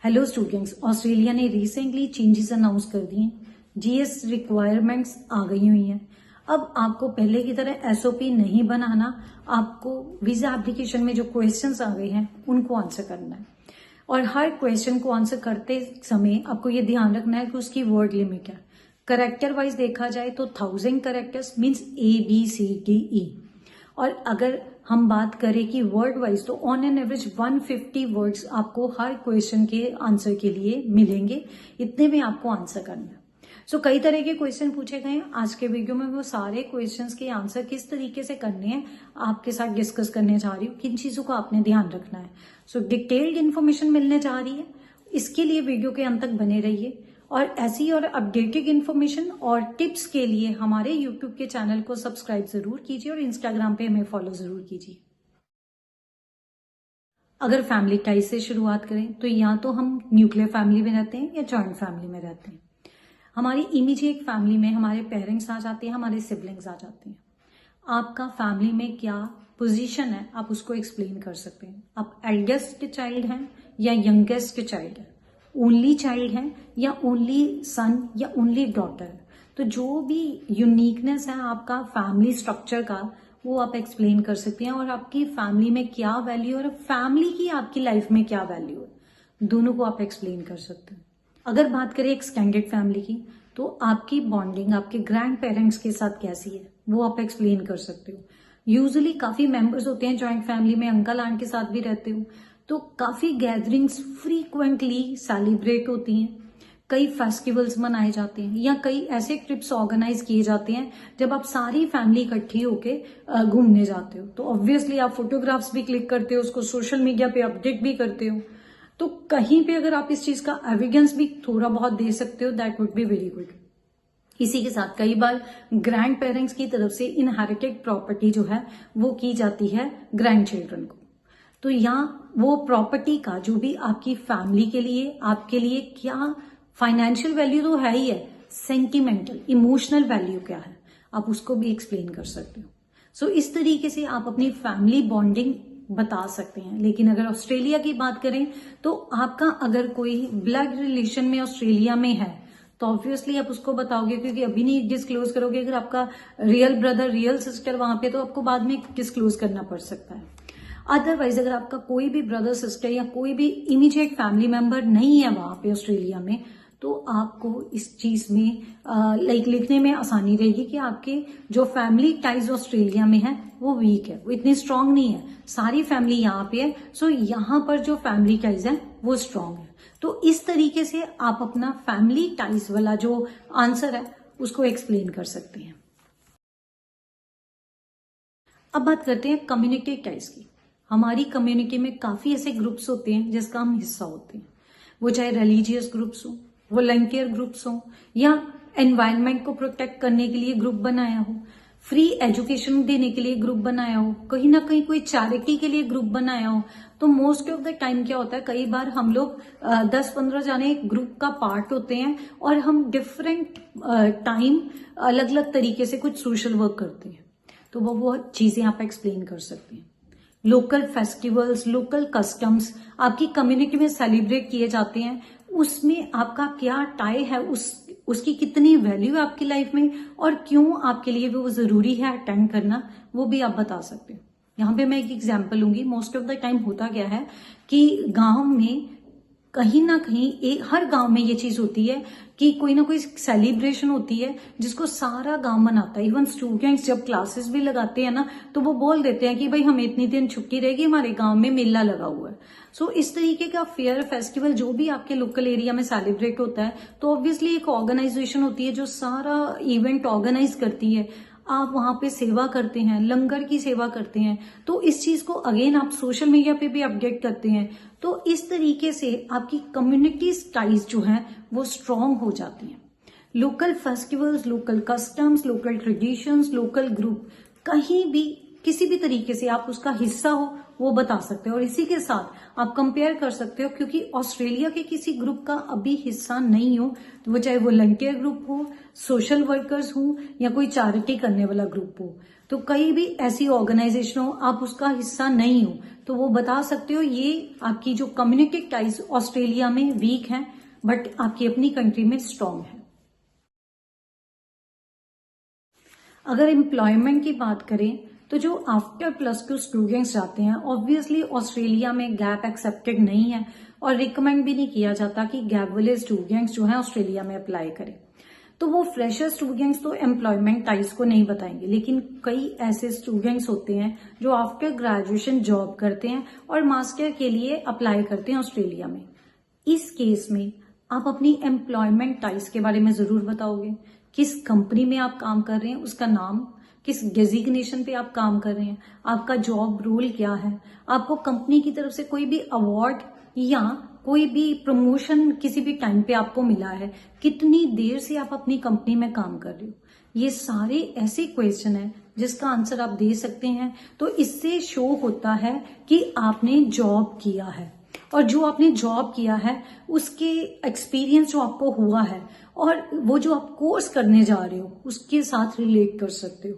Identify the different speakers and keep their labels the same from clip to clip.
Speaker 1: Hello students, Australia ने recently changes announce कर दिए हैं। जीएस रिक्वायरमेंट्स आ गई हुई हैं। अब आपको पहले की तरह एसओपी नहीं बनाना, आपको वीजा एप्लीकेशन में जो क्वेश्चंस आ गए हैं उनको आंसर करना है। और हर क्वेश्चन को आंसर करते समय आपको ये ध्यान रखना है कि उसकी वर्ड लिमिट है। करेक्टर वाइज देखा जाए तो 1000 करेक्टर्स मीन्स ABCDE। और अगर हम बात करें कि वर्ड वाइज तो ऑन एन एवरेज 150 वर्ड्स आपको हर क्वेश्चन के आंसर के लिए मिलेंगे। इतने में आपको आंसर करना है। कई तरह के क्वेश्चन पूछे गए हैं। आज के वीडियो में वो सारे क्वेश्चंस के आंसर किस तरीके से करने हैं आपके साथ डिस्कस करने जा रही हूँ। किन चीजों का आपने ध्यान रखना है। डिटेल्ड इन्फॉर्मेशन मिलने जा रही है, इसके लिए वीडियो के अंत तक बने रहिए। और ऐसी और अपडेटेड इन्फॉर्मेशन और टिप्स के लिए हमारे यूट्यूब के चैनल को सब्सक्राइब जरूर कीजिए और इंस्टाग्राम पे हमें फॉलो जरूर कीजिए। अगर फैमिली टाइज से शुरुआत करें तो या तो हम न्यूक्लियर फैमिली में रहते हैं या जॉइंट फैमिली में रहते हैं। हमारी इमीडिएट फैमिली में हमारे पेरेंट्स आ जाते हैं, हमारे सिबलिंग्स आ जाते हैं। आपका फैमिली में क्या पोजीशन है आप उसको एक्सप्लेन कर सकते हैं। आप एल्डेस्ट चाइल्ड हैं या यंगेस्ट चाइल्ड है, ओनली चाइल्ड है या ओनली सन या ओनली डॉटर। तो जो भी यूनिकनेस है आपका फैमिली स्ट्रक्चर का वो आप एक्सप्लेन कर सकते हैं। और आपकी फैमिली में क्या वैल्यू और फैमिली की आपकी लाइफ में क्या वैल्यू है, दोनों को आप एक्सप्लेन कर सकते हैं। अगर बात करें एक्सटेंडेड फैमिली की तो आपकी बॉन्डिंग आपके ग्रैंड पेरेंट्स के साथ कैसी है वो आप एक्सप्लेन कर सकते हो। यूजुअली काफी मेंबर्स होते हैं जॉइंट फैमिली में, अंकल आंट के साथ भी रहते हो, तो काफी गैदरिंग्स फ्रीक्वेंटली सेलिब्रेट होती हैं। कई फेस्टिवल्स मनाए जाते हैं या कई ऐसे ट्रिप्स ऑर्गेनाइज किए जाते हैं जब आप सारी फैमिली इकट्ठी होके घूमने जाते हो। तो ऑब्वियसली आप फोटोग्राफ्स भी क्लिक करते हो, उसको सोशल मीडिया पे अपडेट भी करते हो। तो कहीं पे अगर आप इस चीज का एविडेंस भी थोड़ा बहुत दे सकते हो that would be very good. इसी के साथ कई बार ग्रैंड पेरेंट्स की तरफ से इनहेरिटेड प्रॉपर्टी जो है वो की जाती है ग्रैंड चिल्ड्रन को। तो यहाँ वो प्रॉपर्टी का जो भी आपकी फैमिली के लिए आपके लिए क्या फाइनेंशियल वैल्यू तो है ही है, सेंटिमेंटल इमोशनल वैल्यू क्या है आप उसको भी एक्सप्लेन कर सकते हो। इस तरीके से आप अपनी फैमिली बॉन्डिंग बता सकते हैं। लेकिन अगर ऑस्ट्रेलिया की बात करें तो आपका अगर कोई ब्लड रिलेशन में ऑस्ट्रेलिया में है तो ऑब्वियसली आप उसको बताओगे, क्योंकि अभी नहीं डिस्क्लोज करोगे। अगर आपका रियल ब्रदर रियल सिस्टर वहां पे तो आपको बाद में डिस्क्लोज करना पड़ सकता है। अदरवाइज अगर आपका कोई भी ब्रदर सिस्टर या कोई भी इमीडिएट फैमिली मेंबर नहीं है वहां पे ऑस्ट्रेलिया में तो आपको इस चीज में लिखने में आसानी रहेगी कि आपके जो फैमिली टाइज ऑस्ट्रेलिया में है वो वीक है, वो इतनी स्ट्रांग नहीं है। सारी फैमिली यहाँ पे है, यहाँ पर जो फैमिली टाइज है वो स्ट्रांग है। तो इस तरीके से आप अपना फैमिली टाइज वाला जो आंसर है उसको एक्सप्लेन कर सकते हैं। अब बात करते हैं कम्युनिटी टाइज की। हमारी कम्युनिटी में काफी ऐसे ग्रुप्स होते हैं जिसका हम हिस्सा होते हैं, वो चाहे रिलीजियस ग्रुप्स हो, वॉलंटियर ग्रुप्स हो या एनवायरनमेंट को प्रोटेक्ट करने के लिए ग्रुप बनाया हो, फ्री एजुकेशन देने के लिए ग्रुप बनाया हो, कहीं ना कहीं कोई चैरिटी के लिए ग्रुप बनाया हो। तो मोस्ट ऑफ द टाइम क्या होता है, कई बार हम लोग 10-15 जाने एक ग्रुप का पार्ट होते हैं और हम डिफरेंट टाइम अलग अलग तरीके से कुछ सोशल वर्क करते हैं। तो वो चीजें आप एक्सप्लेन कर सकते हैं। लोकल फेस्टिवल्स, लोकल कस्टम्स आपकी कम्युनिटी में सेलिब्रेट किए जाते हैं, उसमें आपका क्या टाई है, उसकी कितनी वैल्यू है आपकी लाइफ में और क्यों आपके लिए वो जरूरी है अटेंड करना, वो भी आप बता सकते हैं। यहाँ पे मैं एक एग्जांपल लूंगी। मोस्ट ऑफ द टाइम होता क्या है कि गांव में कहीं ना कहीं हर गांव में ये चीज होती है कि कोई ना कोई सेलिब्रेशन होती है जिसको सारा गांव मनाता है। इवन स्टूडेंट्स जब क्लासेस भी लगाते हैं ना तो वो बोल देते हैं कि भाई हमें इतनी दिन छुट्टी रहेगी, हमारे गांव में मेला लगा हुआ है। इस तरीके का फेयर फेस्टिवल जो भी आपके लोकल एरिया में सेलिब्रेट होता है तो ऑब्वियसली एक ऑर्गेनाइजेशन होती है जो सारा इवेंट ऑर्गेनाइज करती है। आप वहां पे सेवा करते हैं, लंगर की सेवा करते हैं, तो इस चीज को अगेन आप सोशल मीडिया पे भी अपडेट करते हैं। तो इस तरीके से आपकी कम्युनिटी टाइज जो है वो स्ट्रांग हो जाती हैं। Local festivals, local customs, local traditions, local group, कहीं भी किसी भी तरीके से आप उसका हिस्सा हो वो बता सकते हो। और इसी के साथ आप कंपेयर कर सकते हो, क्योंकि ऑस्ट्रेलिया के किसी ग्रुप का अभी हिस्सा नहीं हो तो वो चाहे वॉलंटियर ग्रुप हो, सोशल वर्कर्स हो या कोई चैरिटी करने वाला ग्रुप हो, तो कहीं भी ऐसी ऑर्गेनाइजेशन हो आप उसका हिस्सा नहीं हो तो वो बता सकते हो ये आपकी जो कम्युनिटी टाइज ऑस्ट्रेलिया में वीक है बट आपकी अपनी कंट्री में स्ट्रांग है। अगर एम्प्लॉयमेंट की बात करें तो जो आफ्टर +2 स्टूडेंट्स जाते हैं ऑब्वियसली ऑस्ट्रेलिया में गैप एक्सेप्टेड नहीं है और रिकमेंड भी नहीं किया जाता कि गैप वाले स्टूडेंट्स जो है ऑस्ट्रेलिया में अप्लाई करें। तो वो फ्रेशर स्टूडेंट्स तो एम्प्लॉयमेंट टाइज को नहीं बताएंगे, लेकिन कई ऐसे स्टूडेंट्स होते हैं जो आफ्टर ग्रेजुएशन जॉब करते हैं और मास्टर के लिए अप्लाई करते हैं ऑस्ट्रेलिया में। इस केस में आप अपनी एम्प्लॉयमेंट टाइज के बारे में जरूर बताओगे, किस कंपनी में आप काम कर रहे हैं उसका नाम, किस डेजिग्नेशन पे आप काम कर रहे हैं, आपका जॉब रोल क्या है, आपको कंपनी की तरफ से कोई भी अवार्ड या कोई भी प्रमोशन किसी भी टाइम पे आपको मिला है, कितनी देर से आप अपनी कंपनी में काम कर रहे हो। ये सारे ऐसे क्वेश्चन हैं जिसका आंसर आप दे सकते हैं। तो इससे शो होता है कि आपने जॉब किया है और जो आपने जॉब किया है उसके एक्सपीरियंस जो आपको हुआ है और वो जो आप कोर्स करने जा रहे हो उसके साथ रिलेट कर सकते हो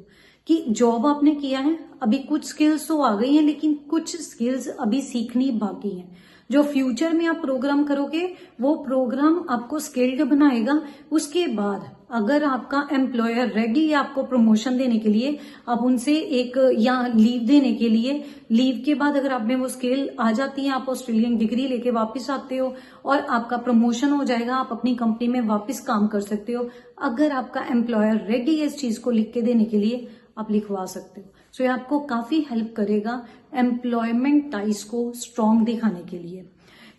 Speaker 1: कि जॉब आपने किया है, अभी कुछ स्किल्स तो आ गई हैं लेकिन कुछ स्किल्स अभी सीखनी बाकी हैं। जो फ्यूचर में आप प्रोग्राम करोगे वो प्रोग्राम आपको स्किल्ड बनाएगा। उसके बाद अगर आपका एम्प्लॉयर रेडी है आपको प्रमोशन देने के लिए, आप उनसे एक या लीव देने के लिए, लीव के बाद अगर आप में वो स्किल आ जाती है, आप ऑस्ट्रेलियन डिग्री लेके वापस आते हो और आपका प्रमोशन हो जाएगा, आप अपनी कंपनी में वापस काम कर सकते हो। अगर आपका एम्प्लॉयर रेडी है इस चीज को लिख के देने के लिए, आप लिखवा सकते हो। सो ये आपको काफी हेल्प करेगा एम्प्लॉयमेंट टाइज को स्ट्रॉन्ग दिखाने के लिए।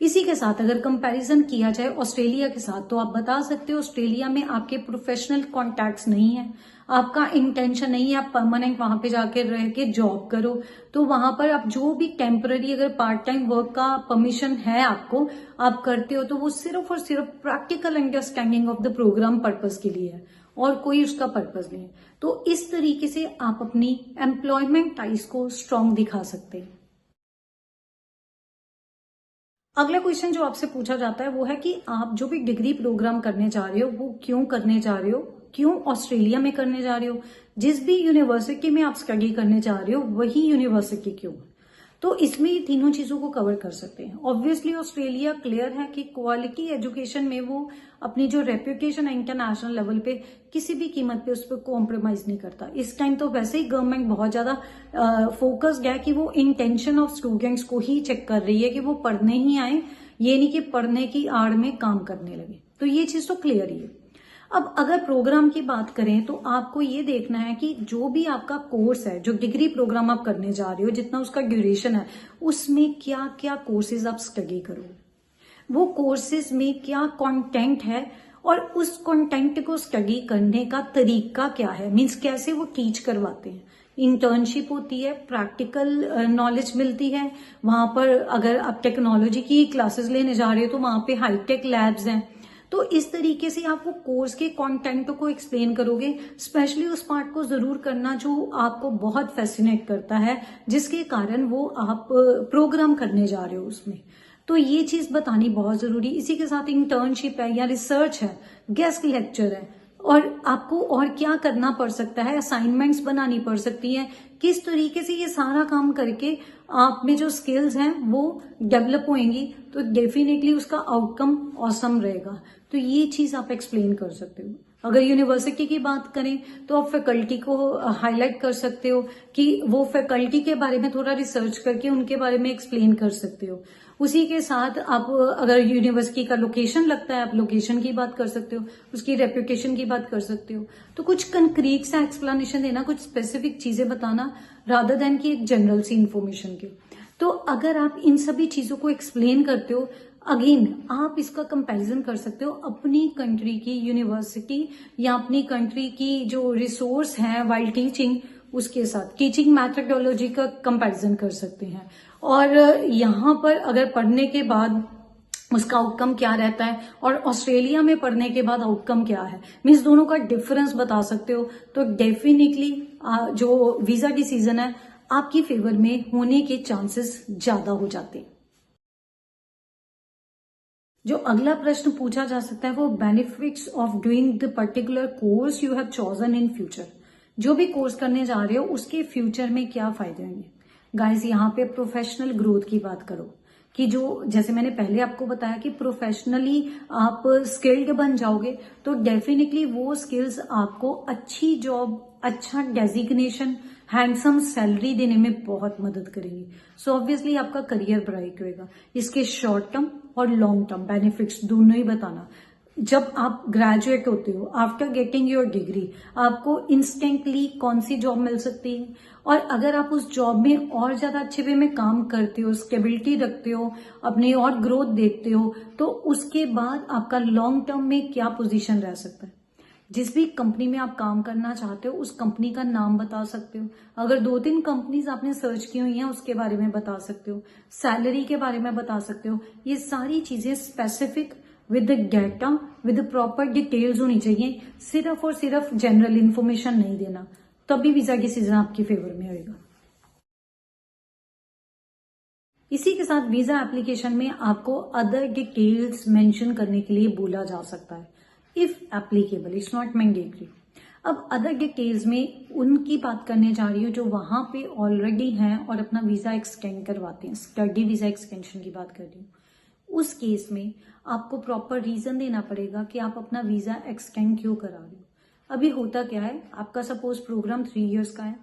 Speaker 1: इसी के साथ अगर कंपैरिजन किया जाए ऑस्ट्रेलिया के साथ तो आप बता सकते हो ऑस्ट्रेलिया में आपके प्रोफेशनल कॉन्टैक्ट्स नहीं है, आपका इंटेंशन नहीं है आप परमानेंट वहां पे जाके रह के जॉब करो। तो वहां पर आप जो भी टेम्पररी अगर पार्ट टाइम वर्क का परमिशन है आपको, आप करते हो तो वो सिर्फ और सिर्फ practical understanding of the program purpose के लिए है और कोई उसका पर्पज नहीं है। तो इस तरीके से आप अपनी एम्प्लॉयमेंट टाइज को स्ट्रॉन्ग दिखा सकते हैं। अगला क्वेश्चन जो आपसे पूछा जाता है वो है कि आप जो भी डिग्री प्रोग्राम करने जा रहे हो वो क्यों करने जा रहे हो, क्यों ऑस्ट्रेलिया में करने जा रहे हो, जिस भी यूनिवर्सिटी में आप स्टडी करने जा रहे हो वही यूनिवर्सिटी क्यों। तो इसमें ये तीनों चीजों को कवर कर सकते हैं। ऑब्वियसली ऑस्ट्रेलिया क्लियर है कि क्वालिटी एजुकेशन में वो अपनी जो रेप्यूटेशन है इंटरनेशनल लेवल पे किसी भी कीमत पे उस पर कॉम्प्रोमाइज नहीं करता। इस टाइम तो वैसे ही गवर्नमेंट बहुत ज्यादा फोकस्ड है कि वो इंटेंशन ऑफ स्टूडेंट्स को ही चेक कर रही है कि वो पढ़ने ही आए, ये नहीं कि पढ़ने की आड़ में काम करने लगे। तो ये चीज तो क्लियर ही है। अब अगर प्रोग्राम की बात करें तो आपको ये देखना है कि जो भी आपका कोर्स है, जो डिग्री प्रोग्राम आप करने जा रहे हो, जितना उसका ड्यूरेशन है, उसमें क्या क्या कोर्सेज आप स्टडी करो, वो कोर्सेज में क्या कंटेंट है और उस कंटेंट को स्टडी करने का तरीका क्या है, मीन्स कैसे वो टीच करवाते हैं। इंटर्नशिप होती है, प्रैक्टिकल नॉलेज मिलती है वहां पर। अगर आप टेक्नोलॉजी की क्लासेस लेने जा रहे हो तो वहां पे हाईटेक लैब्स हैं। तो इस तरीके से आप वो कोर्स के कंटेंट को एक्सप्लेन करोगे। स्पेशली उस पार्ट को जरूर करना जो आपको बहुत फैसिनेट करता है, जिसके कारण वो आप प्रोग्राम करने जा रहे हो उसमें। तो ये चीज बतानी बहुत जरूरी। इसी के साथ इंटर्नशिप है या रिसर्च है, गेस्ट लेक्चर है, और आपको और क्या करना पड़ सकता है, असाइनमेंट्स बनानी पड़ सकती हैं। किस तरीके से ये सारा काम करके आप में जो स्किल्स हैं वो डेवलप होंगी, तो डेफिनेटली उसका आउटकम ऑसम रहेगा। तो ये चीज आप एक्सप्लेन कर सकते हो। अगर यूनिवर्सिटी की बात करें तो आप फैकल्टी को हाईलाइट कर सकते हो कि वो फैकल्टी के बारे में थोड़ा रिसर्च करके उनके बारे में एक्सप्लेन कर सकते हो। उसी के साथ आप अगर यूनिवर्सिटी का लोकेशन लगता है, आप लोकेशन की बात कर सकते हो, उसकी रेप्यूटेशन की बात कर सकते हो। तो कुछ कंक्रीट सा एक्सप्लेनेशन देना, कुछ स्पेसिफिक चीजें बताना, रादर देन की एक जनरल सी इंफॉर्मेशन के। तो अगर आप इन सभी चीजों को एक्सप्लेन करते हो, अगेन आप इसका कंपैरिजन कर सकते हो अपनी कंट्री की यूनिवर्सिटी या अपनी कंट्री की जो रिसोर्स है वाइल टीचिंग, उसके साथ टीचिंग मैथडोलॉजी का कंपैरिजन कर सकते हैं। और यहाँ पर अगर पढ़ने के बाद उसका आउटकम क्या रहता है और ऑस्ट्रेलिया में पढ़ने के बाद आउटकम क्या है, मीन्स दोनों का डिफरेंस बता सकते हो। तो डेफिनेटली जो वीजा डिसीजन है आपकी फेवर में होने के चांसेस ज्यादा हो जाते हैं। जो अगला प्रश्न पूछा जा सकता है वो benefits of doing the particular course you have chosen in future, जो भी कोर्स करने जा रहे हो उसके फ्यूचर में क्या फायदे होंगे। गाइस, यहाँ पे प्रोफेशनल ग्रोथ की बात करो कि जो जैसे मैंने पहले आपको बताया कि प्रोफेशनली आप स्किल्ड बन जाओगे तो डेफिनेटली वो स्किल्स आपको अच्छी जॉब, अच्छा डेजिग्नेशन, हैंडसम सैलरी देने में बहुत मदद करेंगी। सो ऑब्वियसली आपका करियर ब्राइट होएगा। इसके शॉर्ट टर्म और लॉन्ग टर्म बेनिफिट्स दोनों ही बताना। जब आप ग्रेजुएट होते हो, आफ्टर गेटिंग योर डिग्री, आपको इंस्टेंटली कौन सी जॉब मिल सकती है, और अगर आप उस जॉब में और ज्यादा अच्छे वे में काम करते हो, स्टेबिलिटी रखते हो, अपने और ग्रोथ देखते हो, तो उसके बाद आपका लॉन्ग टर्म में क्या पोजीशन रह सकता है। जिस भी कंपनी में आप काम करना चाहते हो उस कंपनी का नाम बता सकते हो। अगर 2-3 कंपनीज आपने सर्च की हुई हैं उसके बारे में बता सकते हो, सैलरी के बारे में बता सकते हो। ये सारी चीजें specific with the data, with the proper details होनी चाहिए। सिर्फ और सिर्फ जनरल इंफॉर्मेशन नहीं देना, तभी वीजा की सीजन आपकी फेवर में होगा। इसी के साथ वीजा एप्लीकेशन में आपको अदर डिटेल्स मेंशन करने के लिए बोला जा सकता है, if applicable, it's not mandatory. अब अदर डिटेल्स में उनकी बात करने जा रही हूँ जो वहां पे ऑलरेडी हैं और अपना वीजा एक्सटेंड करवाते हैं। स्टडी वीजा एक्सटेंशन की बात कर रही हूँ। उस केस में आपको प्रॉपर रीजन देना पड़ेगा कि आप अपना वीजा एक्सटेंड क्यों करा रहे हो। अभी होता क्या है, आपका सपोज प्रोग्राम 3 इयर्स का है,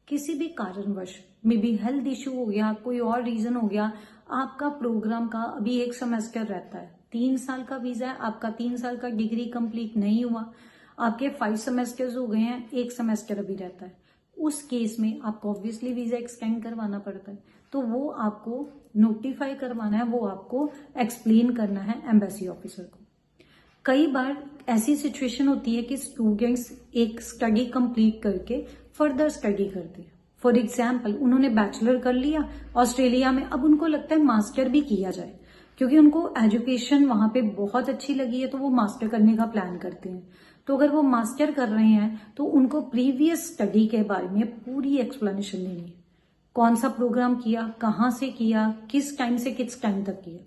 Speaker 1: किसी भी कारणवश मे बी हेल्थ इश्यू हो गया, कोई और रीजन हो गया, आपका प्रोग्राम का अभी 1 सेमेस्टर रहता है। 3 साल का वीजा है, आपका 3 साल का डिग्री कंप्लीट नहीं हुआ, आपके 5 सेमेस्टर्स हो गए हैं, 1 सेमेस्टर अभी रहता है। उस केस में आपको ऑब्वियसली वीजा एक्सटेंड करवाना पड़ता है, तो वो आपको नोटिफाई करवाना है, वो आपको एक्सप्लेन करना है एम्बेसी ऑफिसर को। कई बार ऐसी सिचुएशन होती है कि स्टूडेंट्स एक स्टडी कंप्लीट करके फर्दर स्टडी करते हैं। फॉर एग्जाम्पल, उन्होंने बैचलर कर लिया ऑस्ट्रेलिया में, अब उनको लगता है मास्टर भी किया जाए, क्योंकि उनको एजुकेशन वहां पे बहुत अच्छी लगी है, तो वो मास्टर करने का प्लान करते हैं। तो अगर वो मास्टर कर रहे हैं तो उनको प्रीवियस स्टडी के बारे में पूरी एक्सप्लेनेशन देनी है। कौन सा प्रोग्राम किया, कहाँ से किया, किस टाइम से किस टाइम तक किया।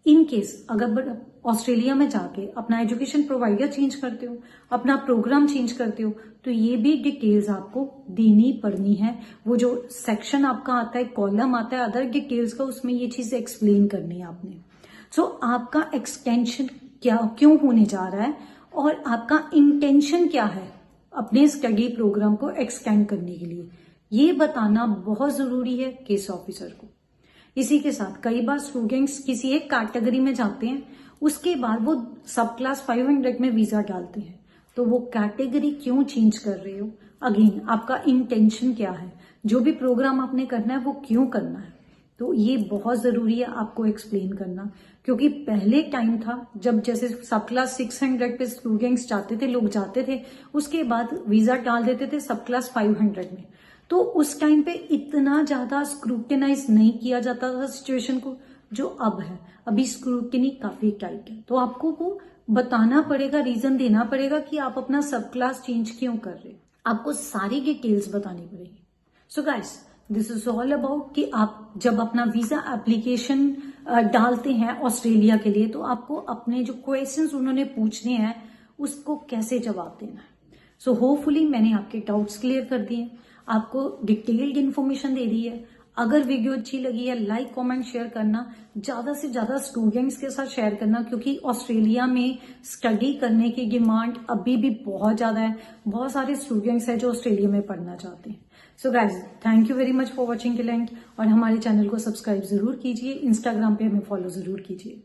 Speaker 1: इन केस अगर ऑस्ट्रेलिया में जाके अपना एजुकेशन प्रोवाइडर चेंज करते हो, अपना प्रोग्राम चेंज करते हो, तो ये भी डिटेल्स आपको देनी पड़नी है। वो जो सेक्शन आपका आता है, कॉलम आता है अदर डिटेल्स का, उसमें ये चीज एक्सप्लेन करनी है आपने। सो आपका एक्सटेंशन क्यों होने जा रहा है और आपका इंटेंशन क्या है अपने स्टडी प्रोग्राम को एक्सटेंड करने के लिए, ये बताना बहुत जरूरी है केस ऑफिसर को। इसी के साथ कई बार स्टूडेंट्स किसी एक कैटेगरी में जाते हैं, उसके बाद वो सब क्लास 500 में वीजा डालते हैं, तो वो कैटेगरी क्यों चेंज कर रहे हो, अगेन आपका इंटेंशन क्या है, जो भी प्रोग्राम आपने करना है वो क्यों करना है, तो ये बहुत जरूरी है आपको एक्सप्लेन करना। क्योंकि पहले टाइम था जब जैसे सब क्लास 600 पे स्टूडेंट्स जाते थे, लोग जाते थे, उसके बाद वीजा डाल देते थे सब क्लास 500 में, तो उस टाइम पे इतना ज्यादा स्क्रूटिनाइज नहीं किया जाता था सिचुएशन को जो अब है। अभी स्क्रूटिनी काफी टाइट है, तो आपको वो बताना पड़ेगा, रीजन देना पड़ेगा कि आप अपना सब क्लास चेंज क्यों कर रहे हैं, आपको सारी डिटेल्स बतानी पड़ेगी। So guys, this is all about कि आप जब अपना वीजा एप्लीकेशन डालते हैं ऑस्ट्रेलिया के लिए, तो आपको अपने जो क्वेश्चंस उन्होंने पूछने हैं उसको कैसे जवाब देना है। सो होपफुली मैंने आपके डाउट्स क्लियर कर दिए, आपको डिटेल्ड इन्फॉर्मेशन दे दी है। अगर वीडियो अच्छी लगी है, लाइक कमेंट शेयर करना, ज्यादा से ज्यादा स्टूडेंट्स के साथ शेयर करना, क्योंकि ऑस्ट्रेलिया में स्टडी करने की डिमांड अभी भी बहुत ज्यादा है। बहुत सारे स्टूडेंट्स हैं जो ऑस्ट्रेलिया में पढ़ना चाहते हैं। So guys, thank you very much for watching till and, और हमारे चैनल को सब्सक्राइब जरूर कीजिए, इंस्टाग्राम पे हमें फॉलो जरूर कीजिए।